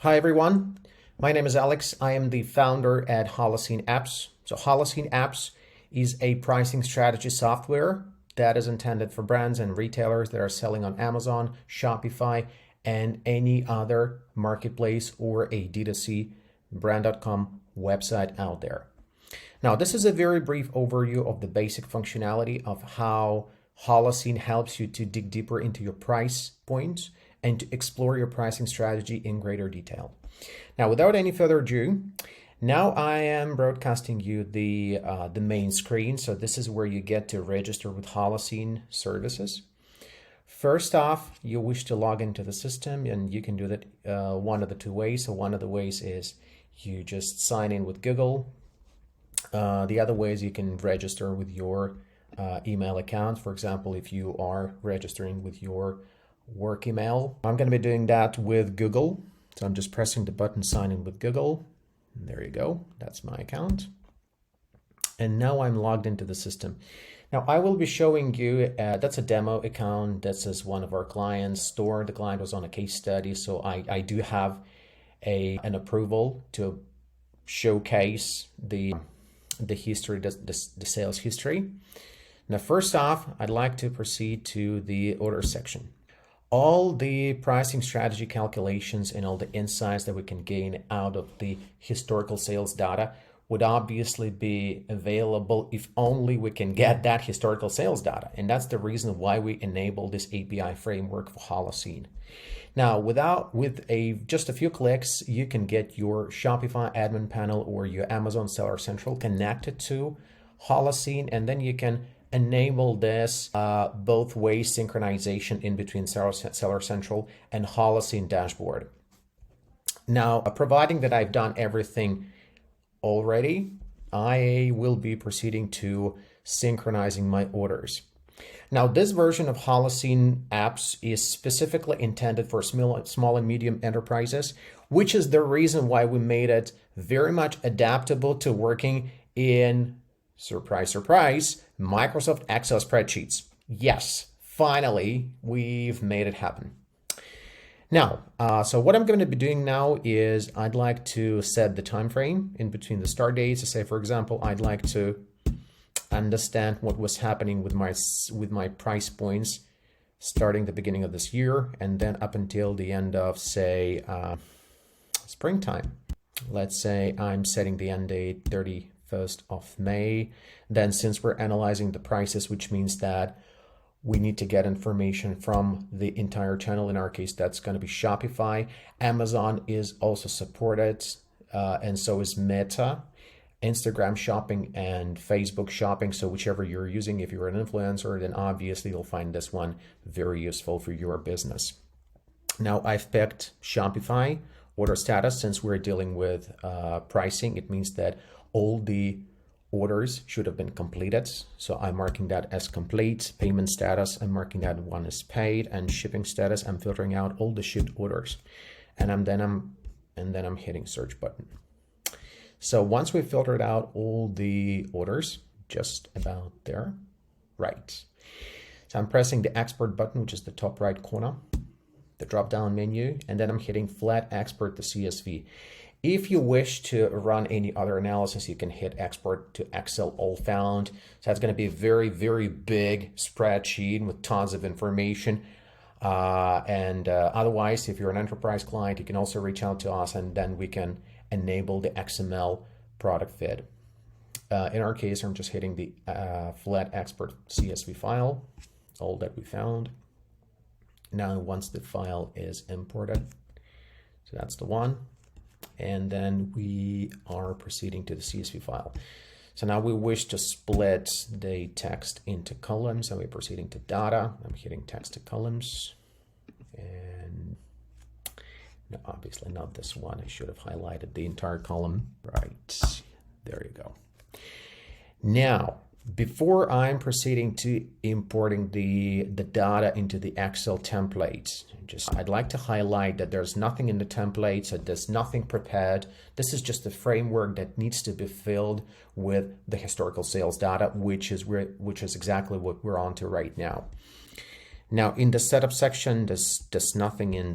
Hi everyone, my name is Alex. I am the founder at Holocene Apps. So Holocene Apps is a pricing strategy software that is intended for brands and retailers that are selling on Amazon, Shopify, and any other marketplace or a D2C brand.com website out there. Now, this is a very brief overview of the basic functionality of how Holocene helps you to dig deeper into your price points and to explore your pricing strategy in greater detail. Now, without any further ado, now I am broadcasting you the main screen. So this is where you get to register with Holocene services. First off, you wish to log into the system, and you can do that one of the two ways. So one of the ways is you just sign in with Google. The other way is you can register with your email account. For example, if you are registering with your work email, I'm going to be doing that with Google. So I'm just pressing the button sign in with Google. And there you go. That's my account. And now I'm logged into the system. Now I will be showing you, that's a demo account. This is one of our clients' store. The client was on a case study. So I do have an approval to showcase the history, the sales history. Now, first off, I'd like to proceed to the order section. All the pricing strategy calculations and all the insights that we can gain out of the historical sales data would obviously be available if only we can get that historical sales data. And that's the reason why we enable this API framework for Holocene. Now, with just a few clicks, you can get your Shopify admin panel or your Amazon Seller Central connected to Holocene, and then you can enable this both ways synchronization in between Seller Central and Holocene dashboard. Now, providing that I've done everything already, I will be proceeding to synchronizing my orders. Now, this version of Holocene Apps is specifically intended for small and medium enterprises, which is the reason why we made it very much adaptable to working in, surprise, surprise, Microsoft Excel spreadsheets. Yes, finally, we've made it happen. Now, so what I'm going to be doing now is I'd like to set the time frame in between the start dates. So say, for example, I'd like to understand what was happening with my price points starting the beginning of this year and then up until the end of, say, springtime. Let's say I'm setting the end date 31st of May. Then since we're analyzing the prices, which means that we need to get information from the entire channel. In our case, that's going to be Shopify. Amazon is also supported, and so is Meta, Instagram shopping, and Facebook shopping. So whichever you're using, if you're an influencer, then obviously you'll find this one very useful for your business. Now I've picked Shopify order status. Since we're dealing with pricing, it means that all the orders should have been completed. So I'm marking that as complete. Payment status, I'm marking that one as paid, and shipping status, I'm filtering out all the shipped orders. And then I'm hitting search button. So once we've filtered out all the orders, just about there, right. So I'm pressing the export button, which is the top right corner, the drop down menu, and then I'm hitting flat export to CSV. If you wish to run any other analysis, you can hit export to Excel all found. So that's going to be a very, very big spreadsheet with tons of information. Otherwise, if you're an enterprise client, you can also reach out to us and then we can enable the XML product feed. In our case, I'm just hitting the flat export CSV file, all that we found. Now, once the file is imported, so that's the one. And then we are proceeding to the CSV file. So now we wish to split the text into columns, and we're proceeding to data. I'm hitting text to columns, and no, obviously not this one. I should have highlighted the entire column. Right, there you go. Now, before I'm proceeding to importing the data into the Excel template, I'd like to highlight that there's nothing in the template, so there's nothing prepared. This is just a framework that needs to be filled with the historical sales data, which is exactly what we're on to right now. Now, in the setup section, there's nothing in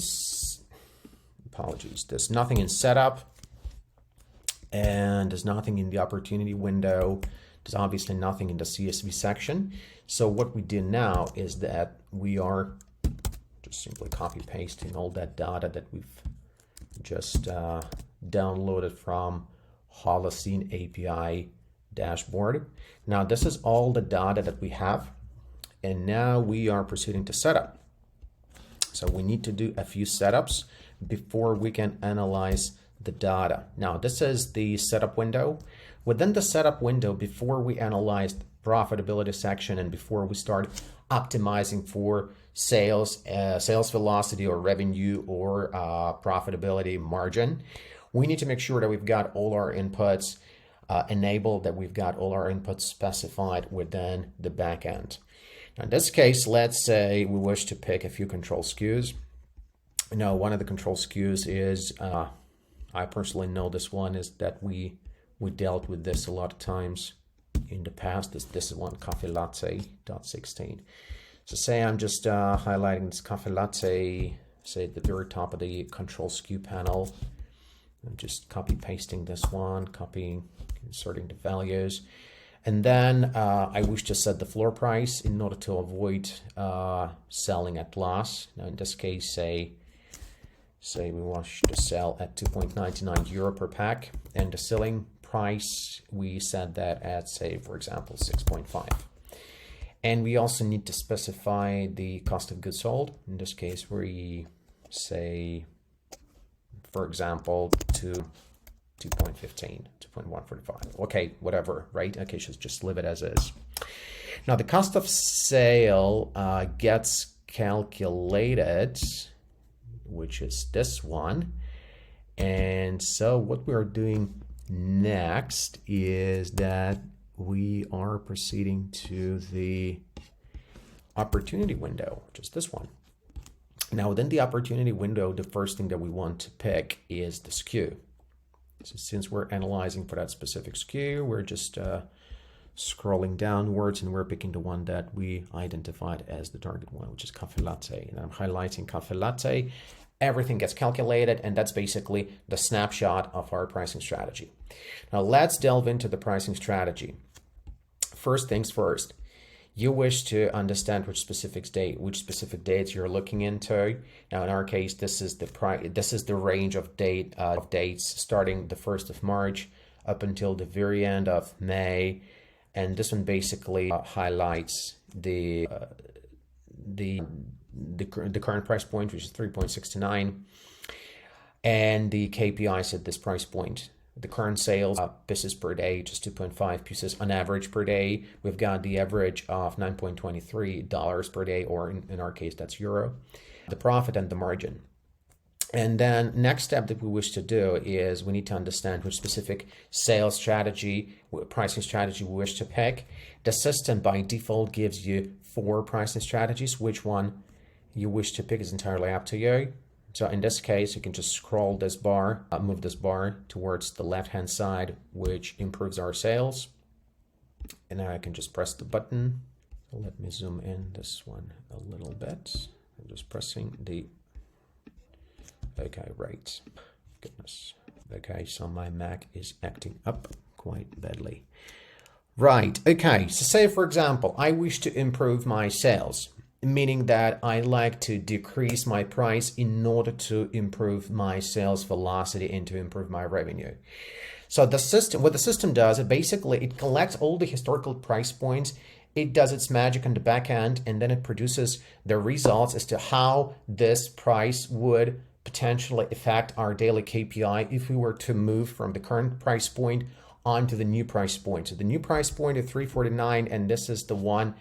apologies. There's nothing in setup, and there's nothing in the opportunity window. There's obviously nothing in the CSV section. So what we do now is that we are just simply copy pasting all that data that we've just downloaded from Holocene API dashboard. Now this is all the data that we have, and now we are proceeding to setup. So we need to do a few setups before we can analyze the data. Now this is the setup window. Within the setup window, before we analyze the profitability section and before we start optimizing for sales, sales velocity or revenue or profitability margin, we need to make sure that we've got all our inputs enabled, that we've got all our inputs specified within the backend. Now in this case, let's say we wish to pick a few control SKUs. Now, one of the control SKUs is, I personally know this one, is that we dealt with this a lot of times in the past. This is one, coffee latte .16. So say I'm just highlighting this coffee latte, say at the very top of the control SKU panel. I'm just copy pasting this one, copying, inserting the values. And then I wish to set the floor price in order to avoid selling at loss. Now in this case, say we want to sell at 2.99 euro per pack, and the selling price, we set that at, say, for example, 6.5. And we also need to specify the cost of goods sold. In this case, we say, for example, to 2.15, 2.145. Okay, whatever, right? Okay, just leave it as is. Now the cost of sale gets calculated, which is this one. And so what we are doing next is that we are proceeding to the opportunity window, which is this one. Now within the opportunity window, the first thing that we want to pick is the SKU. So since we're analyzing for that specific SKU, we're just scrolling downwards and we're picking the one that we identified as the target one, which is coffee latte. And I'm highlighting coffee latte. Everything gets calculated, and that's basically the snapshot of our pricing strategy. Now let's delve into the pricing strategy. First things first, you wish to understand which specific dates you're looking into. Now in our case, this is the range of dates starting the 1st of March up until the very end of May, and this one basically highlights the current price point, which is 3.69, and the KPIs at this price point. The current sales pieces per day, just 2.5 pieces on average per day. We've got the average of $9.23 per day, or in our case, that's euro. The profit and the margin. And then next step that we wish to do is we need to understand which specific sales strategy, pricing strategy we wish to pick. The system by default gives you 4 pricing strategies. Which one you wish to pick is entirely up to you. So in this case, you can just scroll this bar, move this bar towards the left-hand side, which improves our sales. And now I can just press the button. Let me zoom in this one a little bit. I'm just pressing the, okay, right. Goodness. Okay, so my Mac is acting up quite badly. Right, okay, so say for example, I wish to improve my sales, meaning that I like to decrease my price in order to improve my sales velocity and to improve my revenue. So the system, what the system does, it collects all the historical price points, it does its magic on the back end, and then it produces the results as to how this price would potentially affect our daily KPI if we were to move from the current price point onto the new price point. So the new price point is $3.49, and this is the one.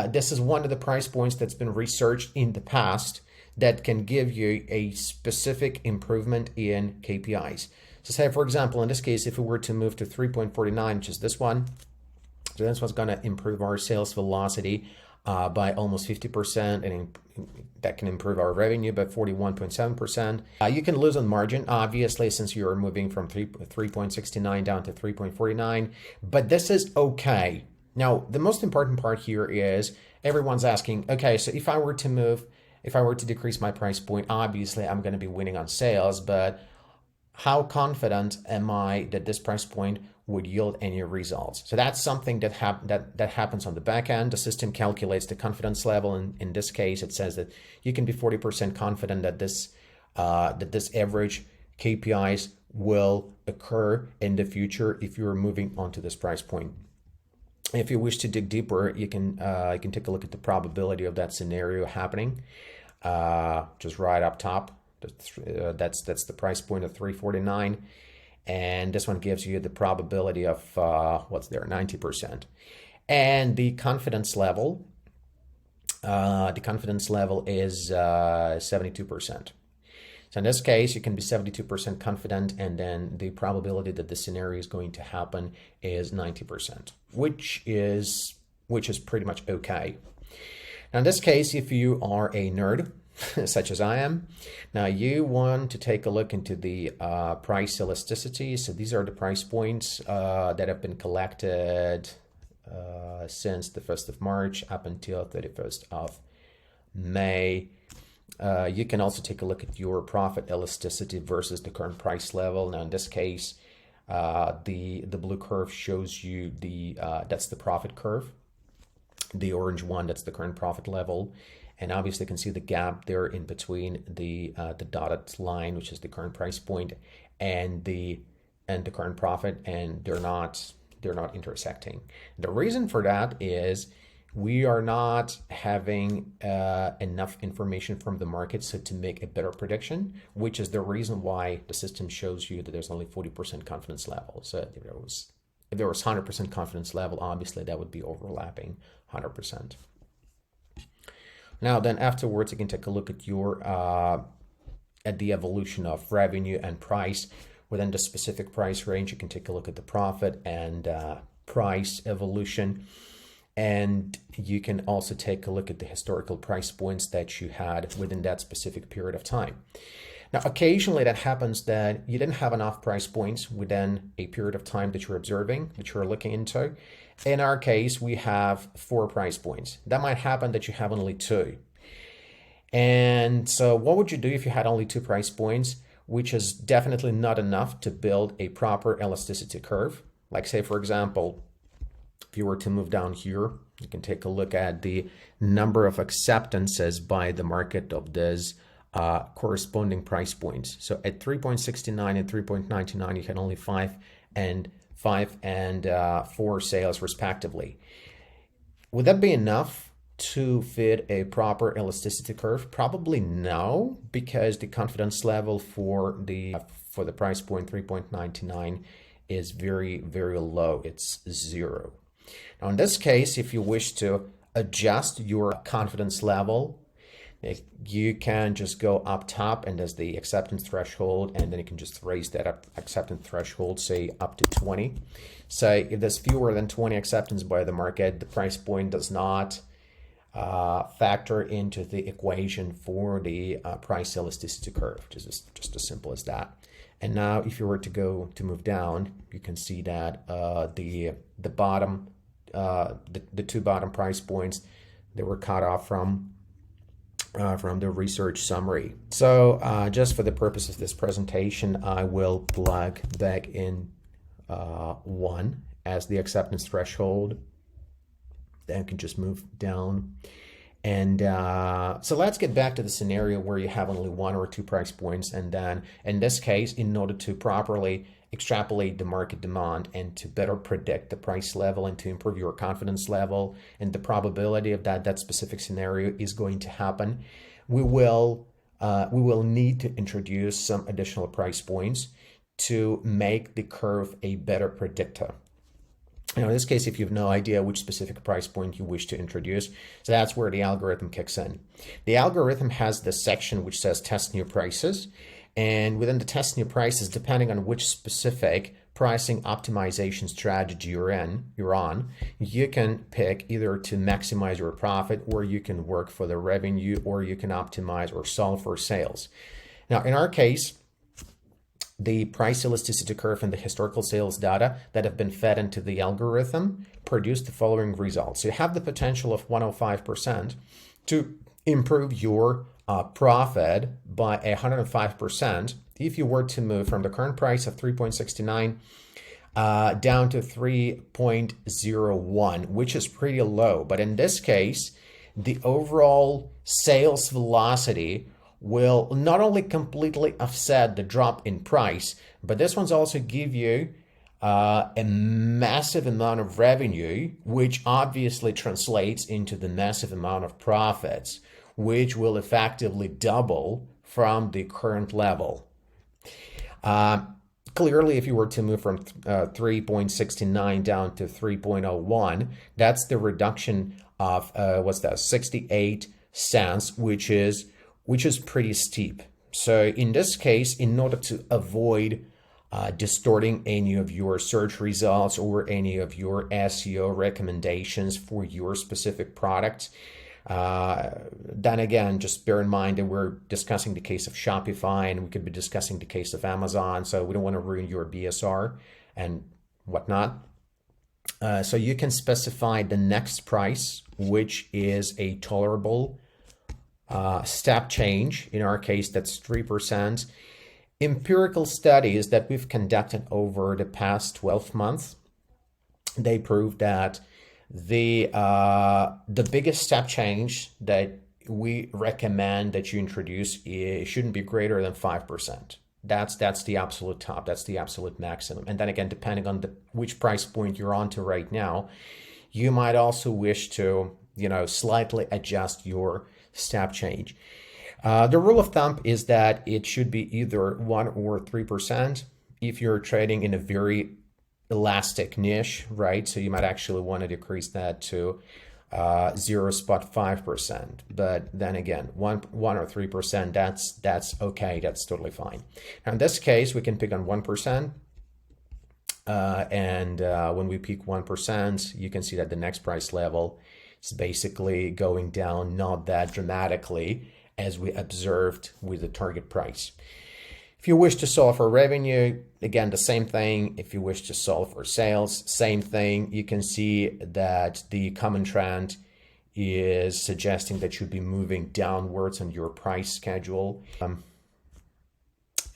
This is one of the price points that's been researched in the past that can give you a specific improvement in KPIs. So say, for example, in this case, if we were to move to 3.49, which is this one, so that's what's going to improve our sales velocity by almost 50%, and that can improve our revenue by 41.7%. You can lose on margin, obviously, since you're moving from 3.69 down to 3.49, but this is okay. Now, the most important part here is everyone's asking, okay, so if I were to move if I were to decrease my price point, obviously I'm going to be winning on sales, but how confident am I that this price point would yield any results? So that's something that happens on the back end. The system calculates the confidence level. In this case, it says that you can be 40% confident that this average KPIs will occur in the future if you're moving onto this price point. If you wish to dig deeper, you can take a look at the probability of that scenario happening. Just right up top. That's the price point of 349, and this one gives you the probability of what's there, 90%, and the confidence level. The confidence level is 72%. So in this case, you can be 72% confident, and then the probability that the scenario is going to happen is 90%, which is pretty much okay. Now in this case, if you are a nerd, such as I am, now you want to take a look into the price elasticity. So these are the price points that have been collected since the 1st of March up until 31st of May. You can also take a look at your profit elasticity versus the current price level. Now in this case, the blue curve shows you that's the profit curve. The orange one, that's the current profit level. And obviously you can see the gap there in between the dotted line, which is the current price point, and the current profit, and they're not intersecting. The reason for that is we are not having enough information from the market to make a better prediction, which is the reason why the system shows you that there's only 40% confidence level. So if there was 100% confidence level, obviously that would be overlapping 100%. Now then afterwards, you can take a look at your at the evolution of revenue and price within the specific price range. You can take a look at the profit and price evolution, and you can also take a look at the historical price points that you had within that specific period of time. Now occasionally that happens that you didn't have enough price points within a period of time that you're observing, that you're looking into. In our case, we have 4 price points. That might happen that you have only 2. And so what would you do if you had only 2 price points, which is definitely not enough to build a proper elasticity curve? Like say, for example, if you were to move down here, you can take a look at the number of acceptances by the market of this corresponding price points. So at 3.69 and 3.99, you had only 5 and 4 sales respectively. Would that be enough to fit a proper elasticity curve? Probably no, because the confidence level for the price point 3.99 is very, very low. It's 0. Now in this case, if you wish to adjust your confidence level, you can just go up top, and there's the acceptance threshold, and then you can just raise that acceptance threshold, say up to 20. So if there's fewer than 20 acceptance by the market, the price point does not factor into the equation for the price elasticity curve, just as simple as that. And now if you were to move down, you can see that the bottom, the 2 bottom price points, they were cut off from the research summary. So just for the purpose of this presentation, I will plug back in 1 as the acceptance threshold. Then you can just move down. And so let's get back to the scenario where you have only 1 or 2 price points. And then in this case, in order to properly extrapolate the market demand and to better predict the price level and to improve your confidence level and the probability of that specific scenario is going to happen, we will need to introduce some additional price points to make the curve a better predictor. Now, in this case, if you have no idea which specific price point you wish to introduce, so that's where the algorithm kicks in. The algorithm has this section which says test new prices. And within the test new prices, depending on which specific pricing optimization strategy you're on, you can pick either to maximize your profit, or you can work for the revenue, or you can optimize or solve for sales. Now, in our case, the price elasticity curve and the historical sales data that have been fed into the algorithm produce the following results. So you have the potential of 105% to improve your profit by 105% if you were to move from the current price of 3.69 down to 3.01, which is pretty low. But in this case, the overall sales velocity will not only completely offset the drop in price, but this one's also give you a massive amount of revenue, which obviously translates into the massive amount of profits, which will effectively double from the current level. Clearly, if you were to move from 3.69 down to 3.01, that's the reduction of what's that, 68 cents, which is pretty steep. So in this case, in order to avoid distorting any of your search results or any of your SEO recommendations for your specific product, then again, just bear in mind that we're discussing the case of Shopify and we could be discussing the case of Amazon. So we don't want to ruin your BSR and whatnot. So you can specify the next price, which is a tolerable step change. In our case, that's 3%. Empirical studies that we've conducted over the past 12 months, they prove that the biggest step change that we recommend that you introduce shouldn't be greater than 5%. That's the absolute top. That's the absolute maximum. And then again, depending on which price point you're onto right now, you might also wish to, slightly adjust your step change. The rule of thumb is that it should be either 1 or 3% if you're trading in a very elastic niche, right? So you might actually want to decrease that to 0.5%. But then again, 1 or 3%, that's okay. That's totally fine. Now in this case, we can pick on 1%. And when we peak 1%, you can see that the next price level is basically going down not that dramatically as we observed with the target price. If you wish to solve for revenue, again, the same thing. If you wish to solve for sales, same thing. You can see that the common trend is suggesting that you'd be moving downwards on your price schedule.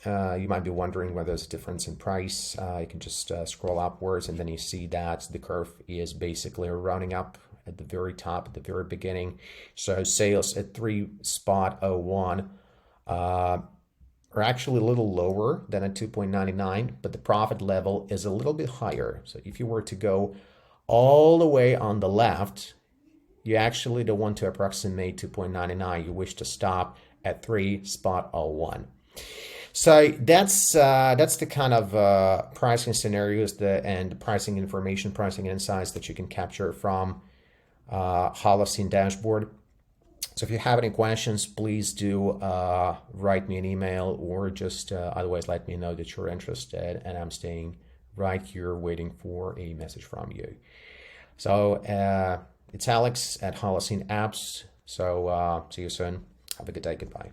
You might be wondering whether there's a difference in price. You can just scroll upwards and then you see that the curve is basically running up at the very top, at the very beginning. So sales at 3.01 are actually a little lower than at 2.99, but the profit level is a little bit higher. So if you were to go all the way on the left, you actually don't want to approximate 2.99. You wish to stop at 3.01. So that's the kind of pricing scenarios and pricing information, pricing insights that you can capture from Holocene dashboard. So if you have any questions, please do write me an email or just otherwise let me know that you're interested, and I'm staying right here waiting for a message from you. So it's Alex at Holocene Apps. So see you soon. Have a good day. Goodbye.